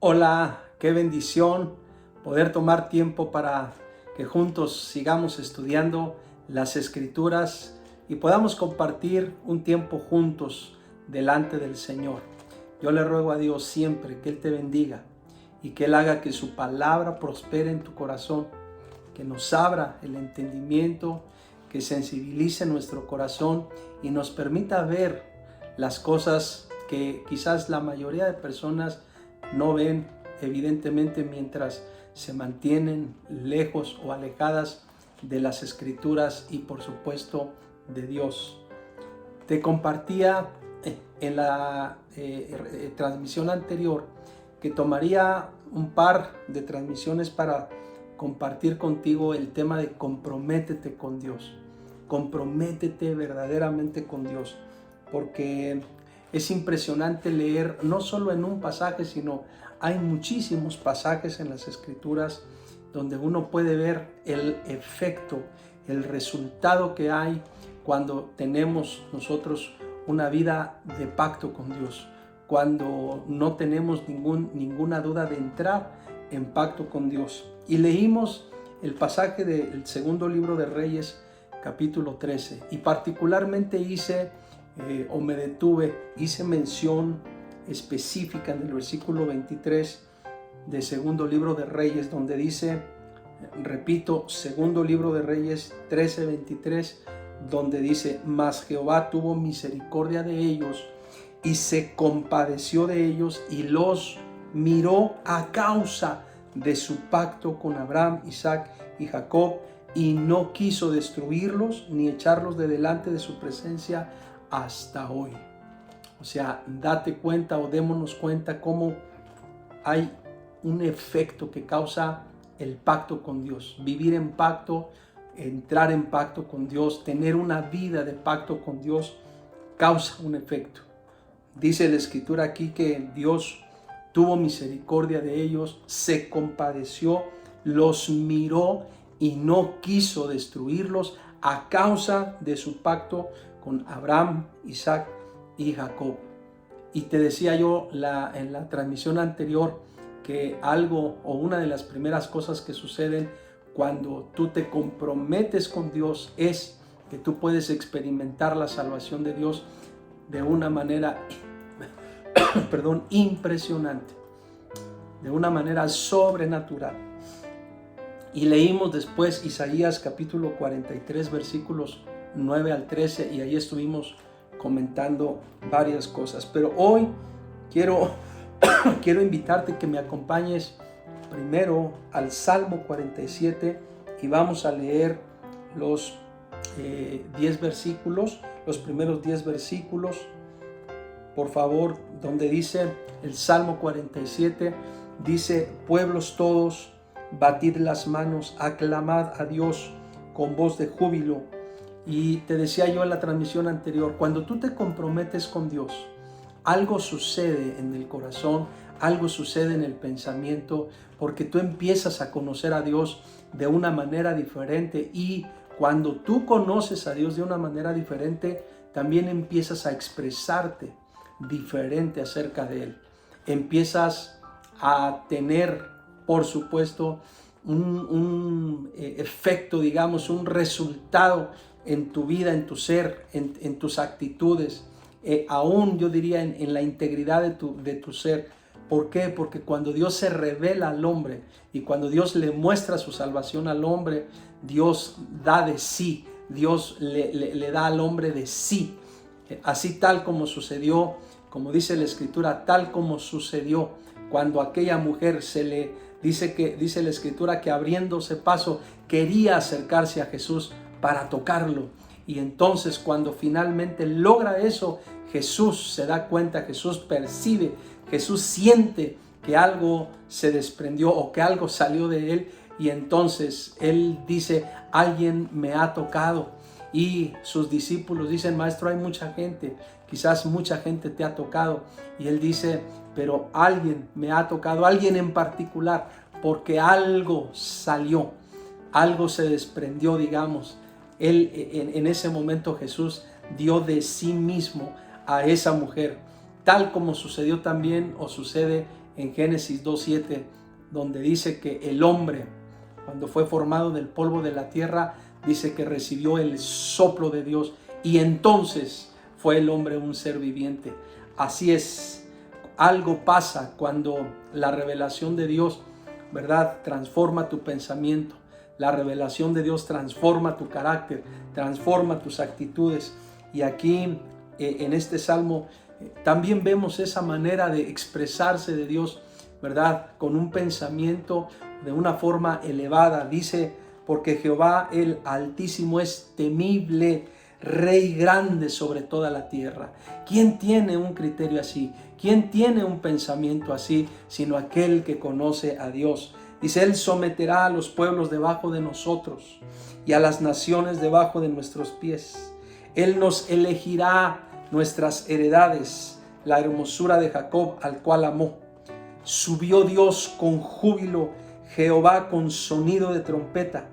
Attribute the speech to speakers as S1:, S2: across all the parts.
S1: Hola, qué bendición poder tomar tiempo para que juntos sigamos estudiando las Escrituras y podamos compartir un tiempo juntos delante del Señor. Yo le ruego a Dios siempre que Él te bendiga y que Él haga que su palabra prospere en tu corazón, que nos abra el entendimiento, que sensibilice nuestro corazón y nos permita ver las cosas que quizás la mayoría de personas no ven evidentemente mientras se mantienen lejos o alejadas de las Escrituras y por supuesto de Dios. Te compartía en la transmisión anterior que tomaría un par de transmisiones para compartir contigo el tema de comprométete con Dios. Comprométete verdaderamente con Dios, porque es impresionante leer no solo en un pasaje, sino hay muchísimos pasajes en las Escrituras donde uno puede ver el efecto, el resultado que hay cuando tenemos nosotros una vida de pacto con Dios, cuando no tenemos ninguna duda de entrar en pacto con Dios. Y leímos el pasaje del segundo libro de Reyes, capítulo 13, y particularmente hice mención específica en el versículo 23 del segundo libro de Reyes, donde dice, repito, segundo libro de Reyes 13:23, donde dice: mas Jehová tuvo misericordia de ellos y se compadeció de ellos y los miró a causa de su pacto con Abraham, Isaac y Jacob, y no quiso destruirlos ni echarlos de delante de su presencia hasta hoy. O sea, date cuenta o démonos cuenta cómo hay un efecto que causa el pacto con Dios. Vivir en pacto, entrar en pacto con Dios, tener una vida de pacto con Dios, causa un efecto. Dice la Escritura aquí que Dios tuvo misericordia de ellos, se compadeció, los miró y no quiso destruirlos a causa de su pacto con Abraham, Isaac y Jacob. Y te decía yo en la transmisión anterior que algo o una de las primeras cosas que suceden cuando tú te comprometes con Dios es que tú puedes experimentar la salvación de Dios de una manera impresionante, de una manera sobrenatural. Y leímos después Isaías capítulo 43 versículos 9 al 13 y ahí estuvimos comentando varias cosas. Pero hoy quiero invitarte que me acompañes primero al Salmo 47 y vamos a leer los 10 versículos, los primeros 10 versículos, por favor, donde dice el Salmo 47, dice: pueblos todos, batid las manos, aclamad a Dios con voz de júbilo. Y te decía yo en la transmisión anterior, cuando tú te comprometes con Dios, algo sucede en el corazón, algo sucede en el pensamiento, porque tú empiezas a conocer a Dios de una manera diferente, y cuando tú conoces a Dios de una manera diferente, también empiezas a expresarte diferente acerca de Él. Empiezas a tener, por supuesto, un efecto, digamos, un resultado en tu vida, en tu ser, en tus actitudes, aún yo diría en la integridad de tu ser. ¿Por qué? Porque cuando Dios se revela al hombre y cuando Dios le muestra su salvación al hombre, Dios da de sí, Dios le da al hombre de sí. Así tal como sucedió, como dice la Escritura, tal como sucedió cuando aquella mujer dice la Escritura que abriéndose paso quería acercarse a Jesús para tocarlo. Y entonces cuando finalmente logra eso, Jesús se da cuenta, Jesús percibe, Jesús siente que algo se desprendió o que algo salió de él, y entonces él dice: alguien me ha tocado. Y sus discípulos dicen: maestro, hay mucha gente, quizás mucha gente te ha tocado. Y él dice: pero alguien me ha tocado, alguien en particular, porque algo salió, algo se desprendió, digamos. Él, en ese momento Jesús dio de sí mismo a esa mujer, tal como sucedió también o sucede en Génesis 2:7, donde dice que el hombre, cuando fue formado del polvo de la tierra, dice que recibió el soplo de Dios y entonces fue el hombre un ser viviente. Así es, algo pasa cuando la revelación de Dios, ¿verdad?, transforma tu pensamiento. La revelación de Dios transforma tu carácter, transforma tus actitudes. Y aquí en este salmo también vemos esa manera de expresarse de Dios, ¿verdad?, con un pensamiento de una forma elevada. Dice, porque Jehová el Altísimo es temible, Rey grande sobre toda la tierra. ¿Quién tiene un criterio así? ¿Quién tiene un pensamiento así? Sino aquel que conoce a Dios. Dice, Él someterá a los pueblos debajo de nosotros y a las naciones debajo de nuestros pies. Él nos elegirá nuestras heredades, la hermosura de Jacob, al cual amó. Subió Dios con júbilo, Jehová con sonido de trompeta.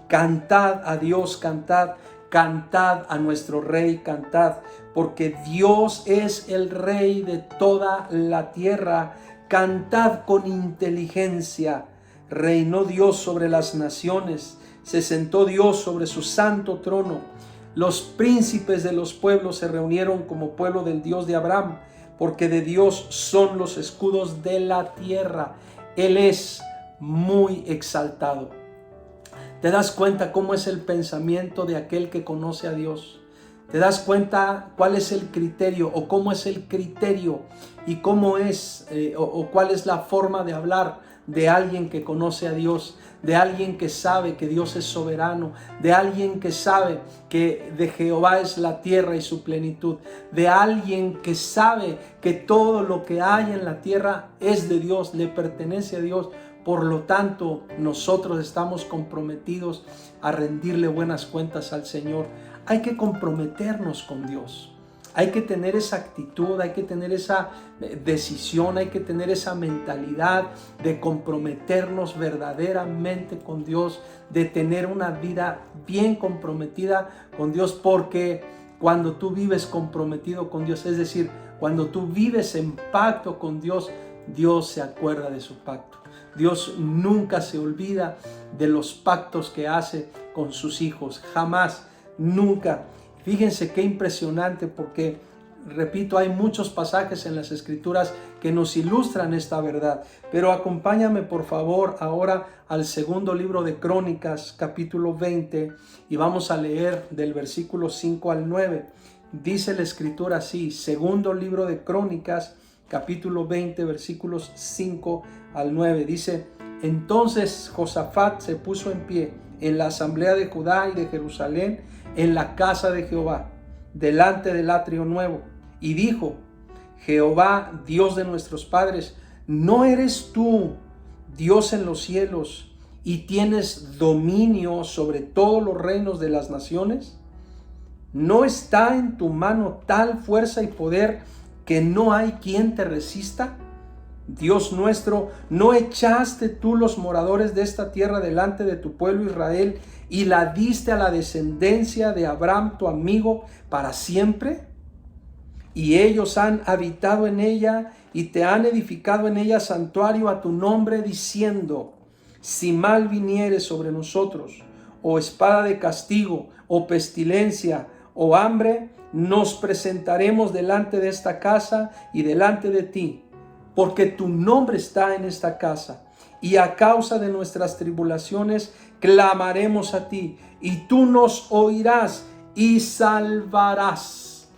S1: Cantad a Dios, cantad, cantad a nuestro Rey, cantad, porque Dios es el Rey de toda la tierra. Cantad con inteligencia. Reinó Dios sobre las naciones, se sentó Dios sobre su santo trono. Los príncipes de los pueblos se reunieron como pueblo del Dios de Abraham, porque de Dios son los escudos de la tierra. Él es muy exaltado. ¿Te das cuenta cómo es el pensamiento de aquel que conoce a Dios? ¿Te das cuenta cuál es el criterio o cómo es el criterio y cómo es o cuál es la forma de hablar de alguien que conoce a Dios, de alguien que sabe que Dios es soberano, de alguien que sabe que de Jehová es la tierra y su plenitud, de alguien que sabe que todo lo que hay en la tierra es de Dios, le pertenece a Dios? Por lo tanto, nosotros estamos comprometidos a rendirle buenas cuentas al Señor. Hay que comprometernos con Dios. Hay que tener esa actitud, hay que tener esa decisión, hay que tener esa mentalidad de comprometernos verdaderamente con Dios, de tener una vida bien comprometida con Dios, porque cuando tú vives comprometido con Dios, es decir, cuando tú vives en pacto con Dios, Dios se acuerda de su pacto. Dios nunca se olvida de los pactos que hace con sus hijos, jamás, nunca. Fíjense qué impresionante, porque, repito, hay muchos pasajes en las Escrituras que nos ilustran esta verdad. Pero acompáñame, por favor, ahora al segundo libro de Crónicas, capítulo 20, y vamos a leer del versículo 5 al 9. Dice la Escritura así, segundo libro de Crónicas, capítulo 20, versículos 5 al 9. Dice, entonces Josafat se puso en pie en la asamblea de Judá y de Jerusalén, en la casa de Jehová, delante del atrio nuevo, y dijo, Jehová, Dios de nuestros padres, ¿no eres tú Dios en los cielos y tienes dominio sobre todos los reinos de las naciones? ¿No está en tu mano tal fuerza y poder que no hay quien te resista? Dios nuestro, ¿no echaste tú los moradores de esta tierra delante de tu pueblo Israel y la diste a la descendencia de Abraham, tu amigo, para siempre? Y ellos han habitado en ella y te han edificado en ella santuario a tu nombre, diciendo, si mal viniere sobre nosotros, o espada de castigo, o pestilencia, o hambre, nos presentaremos delante de esta casa y delante de ti, porque tu nombre está en esta casa, y a causa de nuestras tribulaciones clamaremos a ti, y tú nos oirás y salvarás.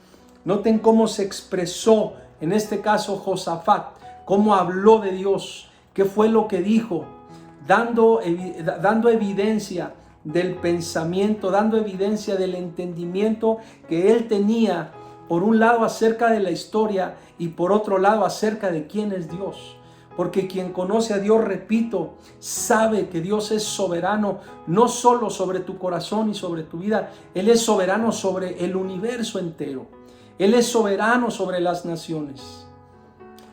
S1: Noten cómo se expresó, en este caso Josafat, cómo habló de Dios, qué fue lo que dijo, dando evidencia del pensamiento, dando evidencia del entendimiento que él tenía, por un lado acerca de la historia y por otro lado acerca de quién es Dios. Porque quien conoce a Dios, repito, sabe que Dios es soberano, no solo sobre tu corazón y sobre tu vida, Él es soberano sobre el universo entero. Él es soberano sobre las naciones.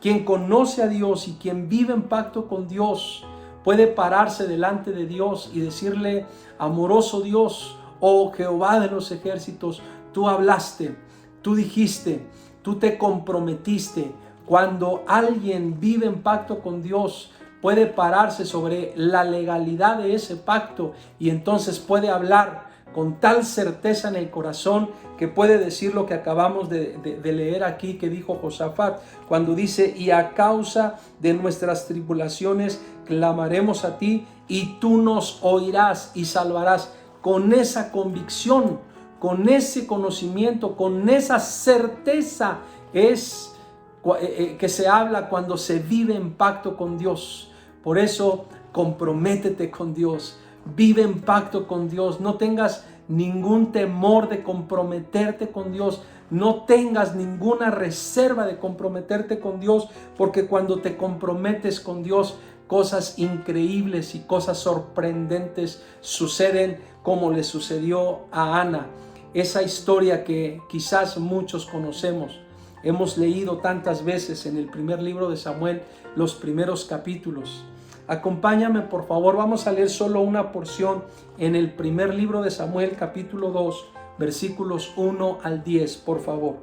S1: Quien conoce a Dios y quien vive en pacto con Dios puede pararse delante de Dios y decirle, amoroso Dios, oh Jehová de los ejércitos, tú hablaste, tú dijiste, tú te comprometiste, Cuando alguien vive en pacto con Dios, puede pararse sobre la legalidad de ese pacto y entonces puede hablar con tal certeza en el corazón que puede decir lo que acabamos de leer aquí, que dijo Josafat, cuando dice: y a causa de nuestras tribulaciones clamaremos a ti y tú nos oirás y salvarás. Con esa convicción, con ese conocimiento, con esa certeza es que se habla cuando se vive en pacto con Dios. Por eso, comprométete con Dios, vive en pacto con Dios, no tengas ningún temor de comprometerte con Dios, no tengas ninguna reserva de comprometerte con Dios, porque cuando te comprometes con Dios, cosas increíbles y cosas sorprendentes suceden, como le sucedió a Ana. Esa historia que quizás muchos conocemos, hemos leído tantas veces en el primer libro de Samuel, los primeros capítulos. Acompáñame, por favor, vamos a leer solo una porción en el primer libro de Samuel, capítulo 2, versículos 1 al 10, por favor.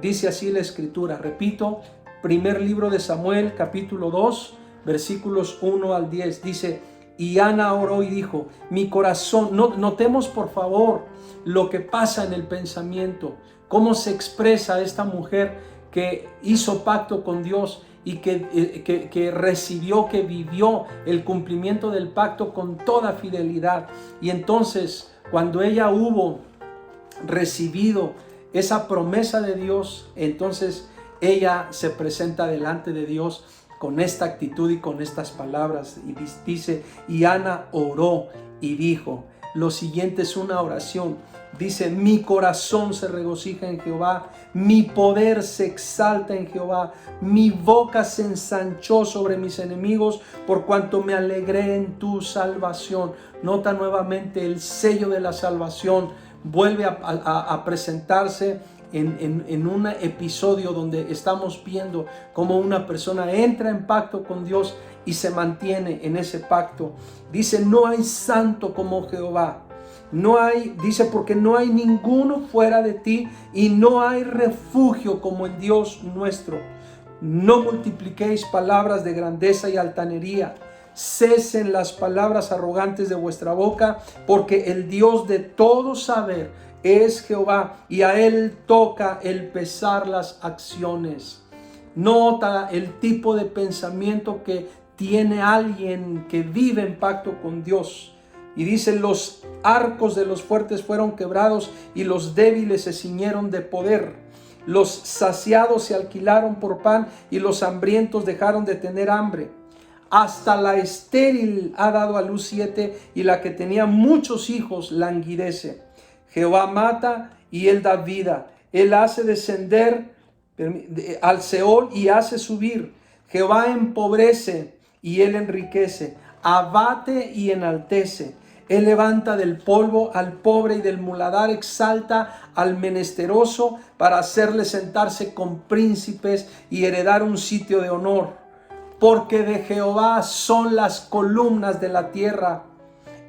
S1: Dice así la escritura, repito, primer libro de Samuel, capítulo 2, versículos 1 al 10, dice: y Ana oró y dijo, mi corazón, notemos por favor lo que pasa en el pensamiento, cómo se expresa esta mujer que hizo pacto con Dios y que recibió, que vivió el cumplimiento del pacto con toda fidelidad. Y entonces, cuando ella hubo recibido esa promesa de Dios, entonces ella se presenta delante de Dios con esta actitud y con estas palabras, y dice: y Ana oró y dijo, lo siguiente es una oración, dice: mi corazón se regocija en Jehová, mi poder se exalta en Jehová, mi boca se ensanchó sobre mis enemigos, por cuanto me alegré en tu salvación. Nota nuevamente el sello de la salvación, vuelve a presentarse en un episodio donde estamos viendo cómo una persona entra en pacto con Dios y se mantiene en ese pacto. Dice: no hay santo como Jehová. No hay, dice, porque no hay ninguno fuera de ti y no hay refugio como el Dios nuestro. No multipliquéis palabras de grandeza y altanería. Cesen las palabras arrogantes de vuestra boca, porque el Dios de todo saber es Jehová, y a él toca el pesar las acciones. Nota el tipo de pensamiento que tiene alguien que vive en pacto con Dios. Y dice: los arcos de los fuertes fueron quebrados y los débiles se ciñeron de poder. Los saciados se alquilaron por pan y los hambrientos dejaron de tener hambre. Hasta la estéril ha dado a luz 7 y la que tenía muchos hijos languidece. Jehová mata y él da vida. Él hace descender al Seol y hace subir. Jehová empobrece y él enriquece. Abate y enaltece. Él levanta del polvo al pobre y del muladar exalta al menesteroso para hacerle sentarse con príncipes y heredar un sitio de honor. Porque de Jehová son las columnas de la tierra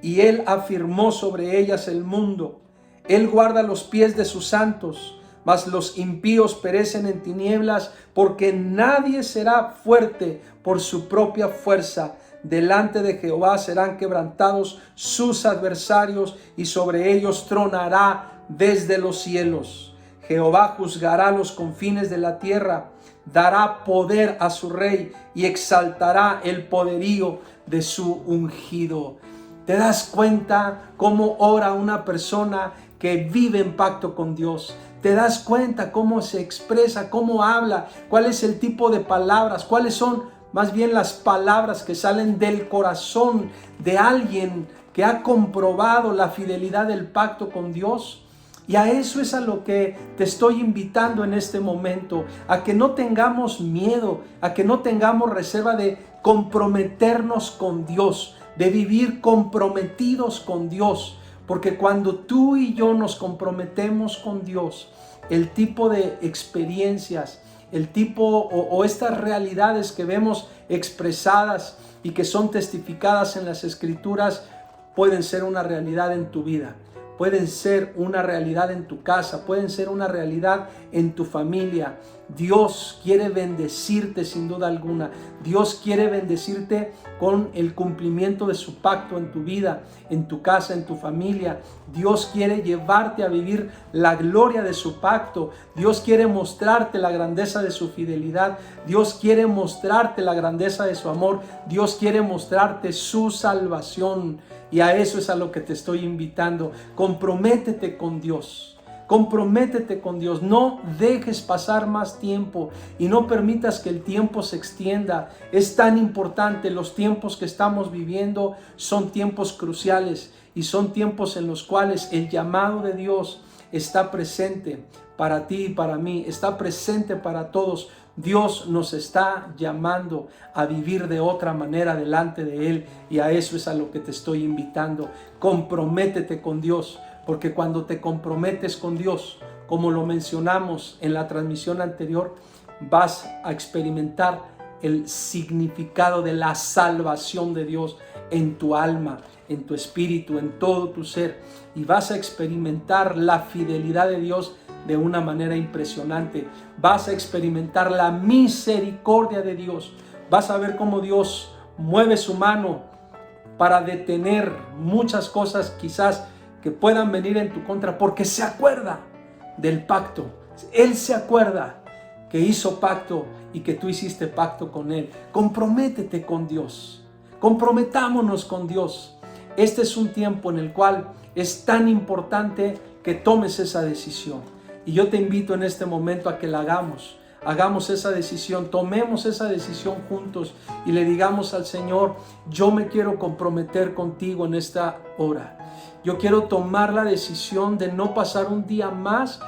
S1: y él afirmó sobre ellas el mundo. Él guarda los pies de sus santos, mas los impíos perecen en tinieblas, porque nadie será fuerte por su propia fuerza. Delante de Jehová serán quebrantados sus adversarios, y sobre ellos tronará desde los cielos. Jehová juzgará los confines de la tierra, dará poder a su rey y exaltará el poderío de su ungido. ¿Te das cuenta cómo ora una persona que vive en pacto con Dios? ¿Te das cuenta cómo se expresa, cómo habla, cuál es el tipo de palabras, cuáles son más bien las palabras que salen del corazón de alguien que ha comprobado la fidelidad del pacto con Dios? Y a eso es a lo que te estoy invitando en este momento, a que no tengamos miedo, a que no tengamos reserva de comprometernos con Dios, de vivir comprometidos con Dios. Porque cuando tú y yo nos comprometemos con Dios, el tipo de experiencias, el tipo o estas realidades que vemos expresadas y que son testificadas en las Escrituras, pueden ser una realidad en tu vida, pueden ser una realidad en tu casa, pueden ser una realidad en tu familia. Dios quiere bendecirte sin duda alguna. Dios quiere bendecirte con el cumplimiento de su pacto en tu vida, en tu casa, en tu familia. Dios quiere llevarte a vivir la gloria de su pacto. Dios quiere mostrarte la grandeza de su fidelidad. Dios quiere mostrarte la grandeza de su amor. Dios quiere mostrarte su salvación. Y a eso es a lo que te estoy invitando. Comprométete con Dios. Comprométete con Dios, no dejes pasar más tiempo y no permitas que el tiempo se extienda. Es tan importante, los tiempos que estamos viviendo son tiempos cruciales y son tiempos en los cuales el llamado de Dios está presente para ti y para mí, está presente para todos. Dios nos está llamando a vivir de otra manera delante de Él y a eso es a lo que te estoy invitando. Comprométete con Dios. Porque cuando te comprometes con Dios, como lo mencionamos en la transmisión anterior, vas a experimentar el significado de la salvación de Dios en tu alma, en tu espíritu, en todo tu ser. Y vas a experimentar la fidelidad de Dios de una manera impresionante. Vas a experimentar la misericordia de Dios. Vas a ver cómo Dios mueve su mano para detener muchas cosas quizás que puedan venir en tu contra, porque se acuerda del pacto. Él se acuerda que hizo pacto y que tú hiciste pacto con Él. Comprométete con Dios. Comprometámonos con Dios. Este es un tiempo en el cual es tan importante que tomes esa decisión. Y yo te invito en este momento a que la hagamos. Hagamos esa decisión, tomemos esa decisión juntos y le digamos al Señor, yo me quiero comprometer contigo en esta hora. Yo quiero tomar la decisión de no pasar un día más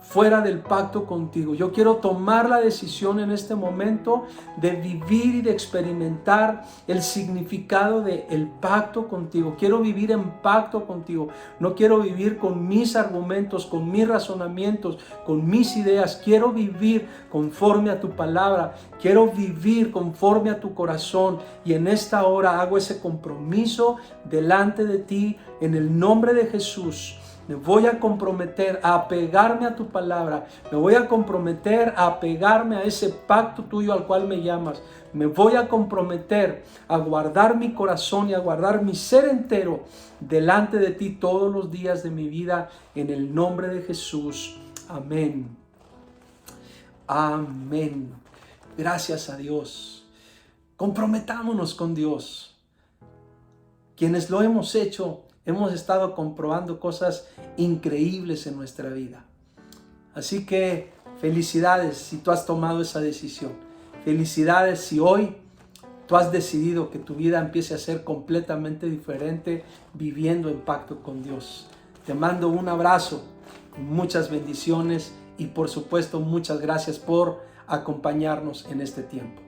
S1: fuera del pacto contigo. Yo quiero tomar la decisión en este momento de vivir y de experimentar el significado del pacto contigo. Quiero vivir en pacto contigo. No quiero vivir con mis argumentos, con mis razonamientos, con mis ideas. Quiero vivir conforme a tu palabra. Quiero vivir conforme a tu corazón. Y en esta hora hago ese compromiso delante de ti en el nombre de Jesús. Me voy a comprometer a apegarme a tu palabra. Me voy a comprometer a apegarme a ese pacto tuyo al cual me llamas. Me voy a comprometer a guardar mi corazón y a guardar mi ser entero delante de ti todos los días de mi vida. En el nombre de Jesús. Amén. Amén. Gracias a Dios. Comprometámonos con Dios. Quienes lo hemos hecho, hemos estado comprobando cosas increíbles en nuestra vida. Así que felicidades si tú has tomado esa decisión. Felicidades si hoy tú has decidido que tu vida empiece a ser completamente diferente viviendo en pacto con Dios. Te mando un abrazo, muchas bendiciones y por supuesto muchas gracias por acompañarnos en este tiempo.